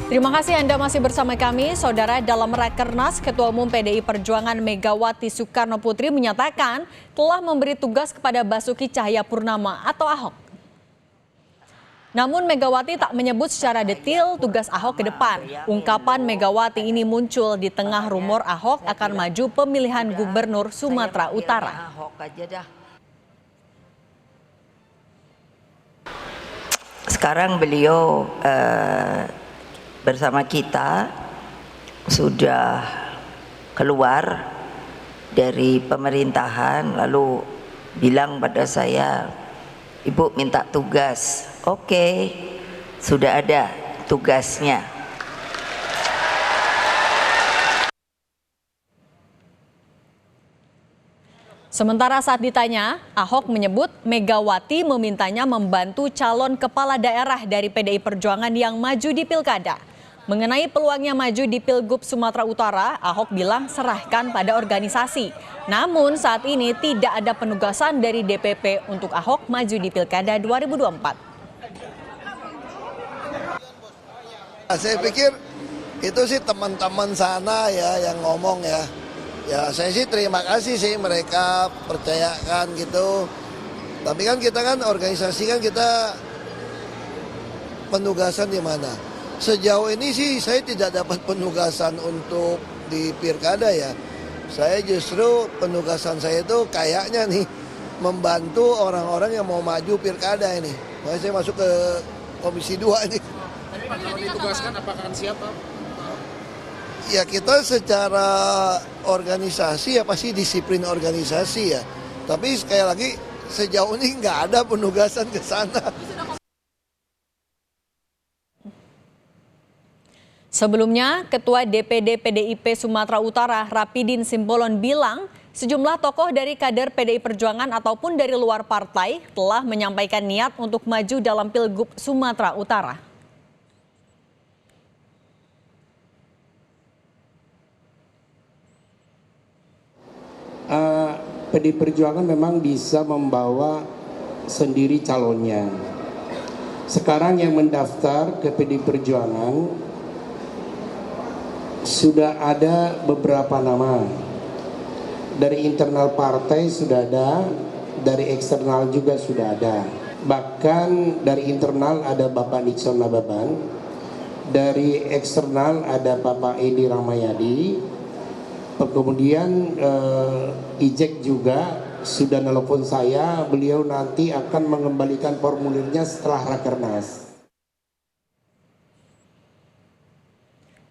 Terima kasih Anda masih bersama kami. Saudara, dalam Rakernas, Ketua Umum PDI Perjuangan Megawati Soekarno Putri menyatakan telah memberi tugas kepada Basuki Cahayapurnama atau Ahok. Namun Megawati tak menyebut secara detail tugas Ahok ke depan. Ungkapan Megawati ini muncul di tengah rumor Ahok akan maju pemilihan Gubernur Sumatera Utara. Sekarang beliau bersama kita sudah keluar dari pemerintahan, lalu bilang pada saya, Ibu minta tugas. Oke, sudah ada tugasnya. Sementara saat ditanya, Ahok menyebut Megawati memintanya membantu calon kepala daerah dari PDI Perjuangan yang maju di Pilkada. Mengenai peluangnya maju di Pilgub Sumatera Utara, Ahok bilang serahkan pada organisasi. Namun saat ini tidak ada penugasan dari DPP untuk Ahok maju di Pilkada 2024. Saya pikir itu sih teman-teman sana ya yang ngomong ya. Ya saya sih terima kasih sih mereka percayakan gitu. Tapi kan kita kan organisasi kan kita penugasan di mana? Sejauh ini sih saya tidak dapat penugasan untuk di Pilkada ya. Saya justru penugasan saya itu kayaknya nih membantu orang-orang yang mau maju Pilkada ini. Makanya saya masuk ke Komisi 2 ini. Tapi Pak, kalau ditugaskan apakah akan siap, Pak? Ya kita secara organisasi ya pasti disiplin organisasi ya. Tapi sekali lagi sejauh ini nggak ada penugasan ke sana. Sebelumnya, Ketua DPD PDIP Sumatera Utara Rapidin Simbolon bilang sejumlah tokoh dari kader PDI Perjuangan ataupun dari luar partai telah menyampaikan niat untuk maju dalam Pilgub Sumatera Utara. PDI Perjuangan memang bisa membawa sendiri calonnya. Sekarang yang mendaftar ke PDI Perjuangan sudah ada beberapa nama. Dari internal partai sudah ada, dari eksternal juga sudah ada. Bahkan dari internal ada Bapak Nixon Nababan, dari eksternal ada Bapak Edi Rahmayadi, kemudian Ijek juga sudah nelpon saya, beliau nanti akan mengembalikan formulirnya setelah Rakernas.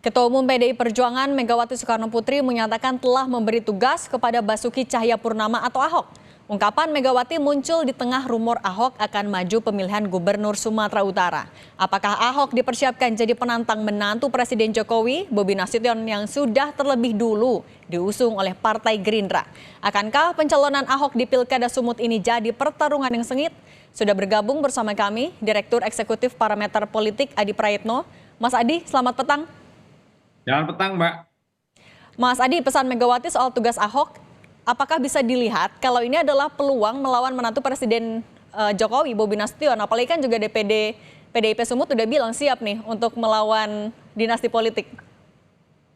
Ketua Umum PDI Perjuangan Megawati Soekarno Putri menyatakan telah memberi tugas kepada Basuki Cahayapurnama atau Ahok. Ungkapan Megawati muncul di tengah rumor Ahok akan maju pemilihan Gubernur Sumatera Utara. Apakah Ahok dipersiapkan jadi penantang menantu Presiden Jokowi, Bobi Nasution yang sudah terlebih dulu diusung oleh Partai Gerindra? Akankah pencalonan Ahok di Pilkada Sumut ini jadi pertarungan yang sengit? Sudah bergabung bersama kami Direktur Eksekutif Parameter Politik Adi Prayitno. Mas Adi, selamat petang. Selamat petang, Mbak. Mas Adi, pesan Megawati soal tugas Ahok, apakah bisa dilihat kalau ini adalah peluang melawan menantu Presiden Jokowi, Bobi Nasution? Apalagi kan juga DPD PDIP Sumut udah bilang siap nih untuk melawan dinasti politik.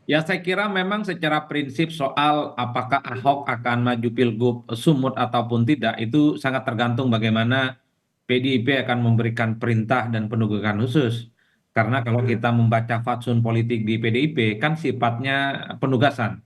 Ya, saya kira memang secara prinsip soal apakah Ahok akan maju Pilgub Sumut ataupun tidak, itu sangat tergantung bagaimana PDIP akan memberikan perintah dan penugasan khusus. Karena kalau kita membaca fatsun politik di PDIP kan sifatnya penugasan.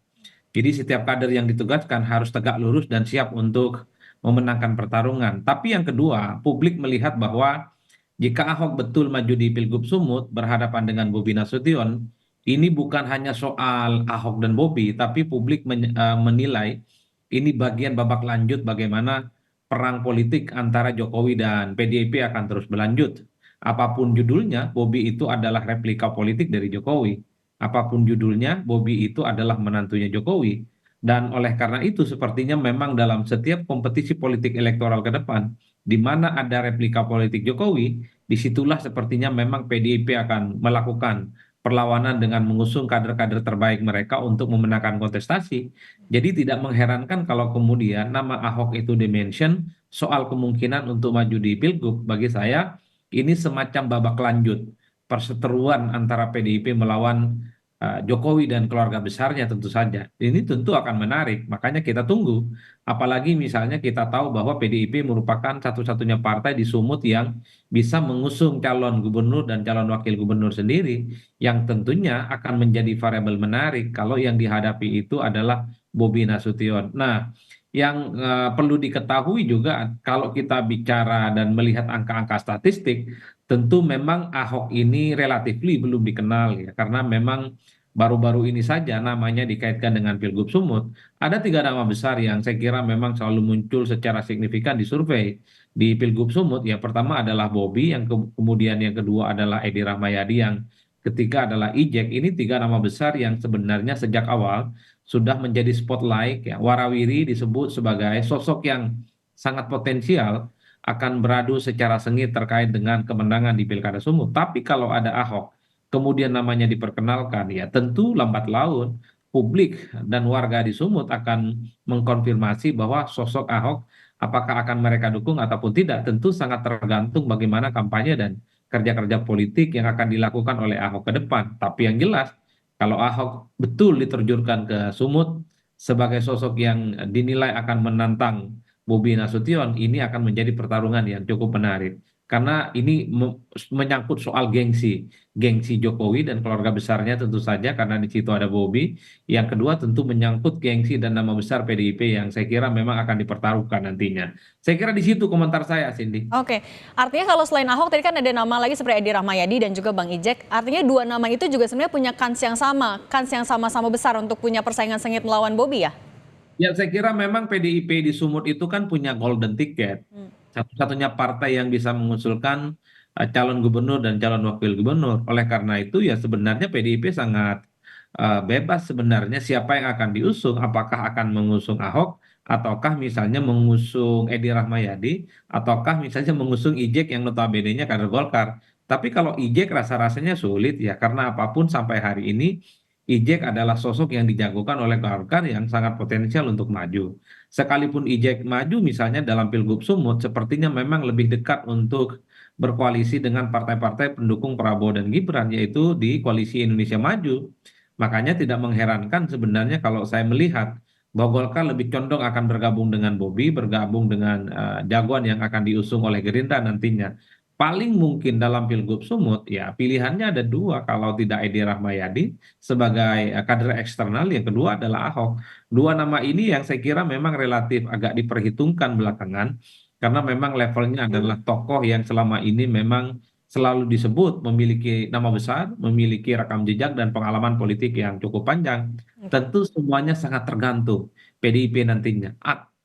Jadi setiap kader yang ditugaskan harus tegak lurus dan siap untuk memenangkan pertarungan. Tapi yang kedua, publik melihat bahwa jika Ahok betul maju di Pilgub Sumut berhadapan dengan Bobi Nasution, ini bukan hanya soal Ahok dan Bobi, tapi publik menilai ini bagian babak lanjut bagaimana perang politik antara Jokowi dan PDIP akan terus berlanjut. Apapun judulnya, Bobi itu adalah replika politik dari Jokowi. Apapun judulnya, Bobi itu adalah menantunya Jokowi. Dan oleh karena itu sepertinya memang dalam setiap kompetisi politik elektoral ke depan, di mana ada replika politik Jokowi, disitulah sepertinya memang PDIP akan melakukan perlawanan dengan mengusung kader-kader terbaik mereka untuk memenangkan kontestasi. Jadi tidak mengherankan kalau kemudian nama Ahok itu dimention soal kemungkinan untuk maju di Pilgub. Bagi saya ini semacam babak lanjut perseteruan antara PDIP melawan Jokowi dan keluarga besarnya tentu saja. Ini tentu akan menarik, makanya kita tunggu. Apalagi misalnya kita tahu bahwa PDIP merupakan satu-satunya partai di Sumut yang bisa mengusung calon gubernur dan calon wakil gubernur sendiri, yang tentunya akan menjadi variabel menarik kalau yang dihadapi itu adalah Bobi Nasution. Nah, yang perlu diketahui juga kalau kita bicara dan melihat angka-angka statistik, tentu memang Ahok ini relatifly belum dikenal ya, karena memang baru-baru ini saja namanya dikaitkan dengan Pilgub Sumut. Ada 3 nama besar yang saya kira memang selalu muncul secara signifikan di survei di Pilgub Sumut. Ya, pertama adalah Bobi, yang kemudian yang kedua adalah Edi Rahmayadi, yang ketiga adalah Ijek. Ini 3 nama besar yang sebenarnya sejak awal sudah menjadi spotlight ya. Warawiri disebut sebagai sosok yang sangat potensial akan beradu secara sengit terkait dengan kemenangan di Pilkada Sumut. Tapi kalau ada Ahok, kemudian namanya diperkenalkan, ya tentu lambat laun publik dan warga di Sumut akan mengkonfirmasi bahwa sosok Ahok apakah akan mereka dukung ataupun tidak, tentu sangat tergantung bagaimana kampanye dan kerja-kerja politik yang akan dilakukan oleh Ahok ke depan. Tapi yang jelas, kalau Ahok betul diterjunkan ke Sumut sebagai sosok yang dinilai akan menantang Bobi Nasution, ini akan menjadi pertarungan yang cukup menarik. Karena ini menyangkut soal gengsi Jokowi dan keluarga besarnya tentu saja, karena di situ ada Bobi. Yang kedua tentu menyangkut gengsi dan nama besar PDIP yang saya kira memang akan dipertaruhkan nantinya. Saya kira di situ komentar saya, Cindy. Oke, artinya kalau selain Ahok tadi kan ada nama lagi seperti Edi Rahmayadi dan juga Bang Ijek. Artinya 2 nama itu juga sebenarnya punya kans yang sama-sama besar untuk punya persaingan sengit melawan Bobi ya? Ya, saya kira memang PDIP di Sumut itu kan punya golden ticket. Satu-satunya partai yang bisa mengusulkan calon gubernur dan calon wakil gubernur. Oleh karena itu ya sebenarnya PDIP sangat bebas sebenarnya siapa yang akan diusung. Apakah akan mengusung Ahok, ataukah misalnya mengusung Edi Rahmayadi, ataukah misalnya mengusung Ijek yang notabene-nya kader Golkar. Tapi kalau Ijek rasa-rasanya sulit ya, karena apapun sampai hari ini Ijek adalah sosok yang dijagokan oleh Golkar yang sangat potensial untuk maju. Sekalipun Ijek maju misalnya dalam Pilgub Sumut, sepertinya memang lebih dekat untuk berkoalisi dengan partai-partai pendukung Prabowo dan Gibran, yaitu di Koalisi Indonesia Maju. Makanya tidak mengherankan sebenarnya kalau saya melihat bahwa Golkar lebih condong akan bergabung dengan Bobi, bergabung dengan jagoan yang akan diusung oleh Gerindra nantinya. Paling mungkin dalam Pilgub Sumut, ya pilihannya ada 2, kalau tidak Edi Rahmayadi sebagai kader eksternal, yang kedua adalah Ahok. 2 nama ini yang saya kira memang relatif agak diperhitungkan belakangan, karena memang levelnya adalah tokoh yang selama ini memang selalu disebut memiliki nama besar, memiliki rekam jejak dan pengalaman politik yang cukup panjang. Tentu semuanya sangat tergantung PDIP nantinya.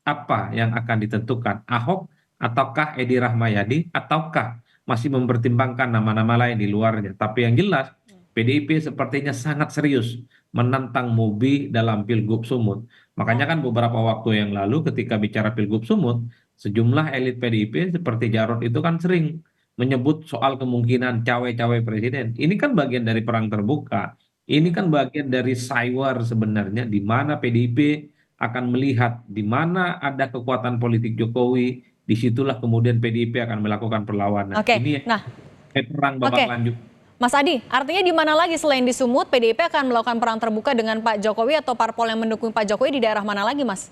Apa yang akan ditentukan? Ahok ataukah Edi Rahmayadi, ataukah masih mempertimbangkan nama-nama lain di luarnya. Tapi yang jelas, PDIP sepertinya sangat serius menantang Bobi dalam Pilgub Sumut. Makanya kan beberapa waktu yang lalu ketika bicara Pilgub Sumut, sejumlah elit PDIP seperti Jarod itu kan sering menyebut soal kemungkinan cawe-cawe presiden. Ini kan bagian dari perang terbuka. Ini kan bagian dari cyber sebenarnya, di mana PDIP akan melihat di mana ada kekuatan politik Jokowi, disitulah kemudian PDIP akan melakukan perlawanan. Oke, Ini nah, perang babak oke. lanjut. Mas Adi, artinya di mana lagi selain di Sumut, PDIP akan melakukan perang terbuka dengan Pak Jokowi atau parpol yang mendukung Pak Jokowi di daerah mana lagi, Mas?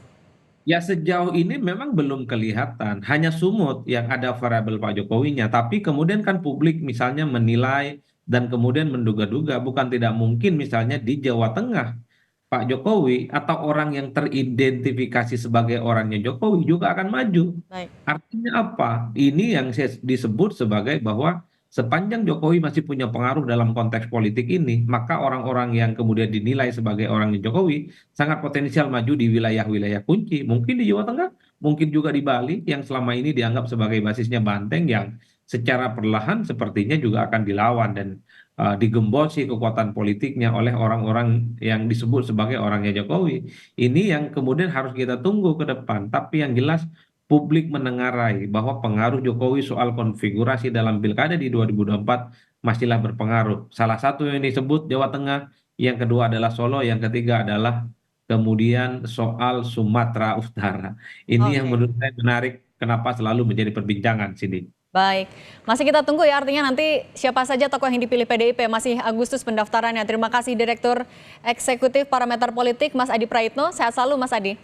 Ya sejauh ini memang belum kelihatan, hanya Sumut yang ada variabel Pak Jokowinya. Tapi kemudian kan publik misalnya menilai dan kemudian menduga-duga, bukan tidak mungkin misalnya di Jawa Tengah Pak Jokowi atau orang yang teridentifikasi sebagai orangnya Jokowi juga akan maju. Baik. Artinya apa? Ini yang saya disebut sebagai bahwa sepanjang Jokowi masih punya pengaruh dalam konteks politik ini, maka orang-orang yang kemudian dinilai sebagai orangnya Jokowi sangat potensial maju di wilayah-wilayah kunci. Mungkin di Jawa Tengah, mungkin juga di Bali yang selama ini dianggap sebagai basisnya Banteng, yang secara perlahan sepertinya juga akan dilawan dan digembosi kekuatan politiknya oleh orang-orang yang disebut sebagai orangnya Jokowi. Ini yang kemudian harus kita tunggu ke depan. Tapi yang jelas publik menengarai bahwa pengaruh Jokowi soal konfigurasi dalam pilkada di 2024 masihlah berpengaruh. Salah satu yang disebut Jawa Tengah, yang kedua adalah Solo, yang ketiga adalah kemudian soal Sumatera Utara. Ini yang Oke. menurut saya menarik, kenapa selalu menjadi perbincangan sini. Baik, masih kita tunggu ya, artinya nanti siapa saja tokoh yang dipilih PDIP, masih Agustus pendaftarannya. Terima kasih Direktur Eksekutif Parameter Politik Mas Adi Praitno, sehat selalu Mas Adi.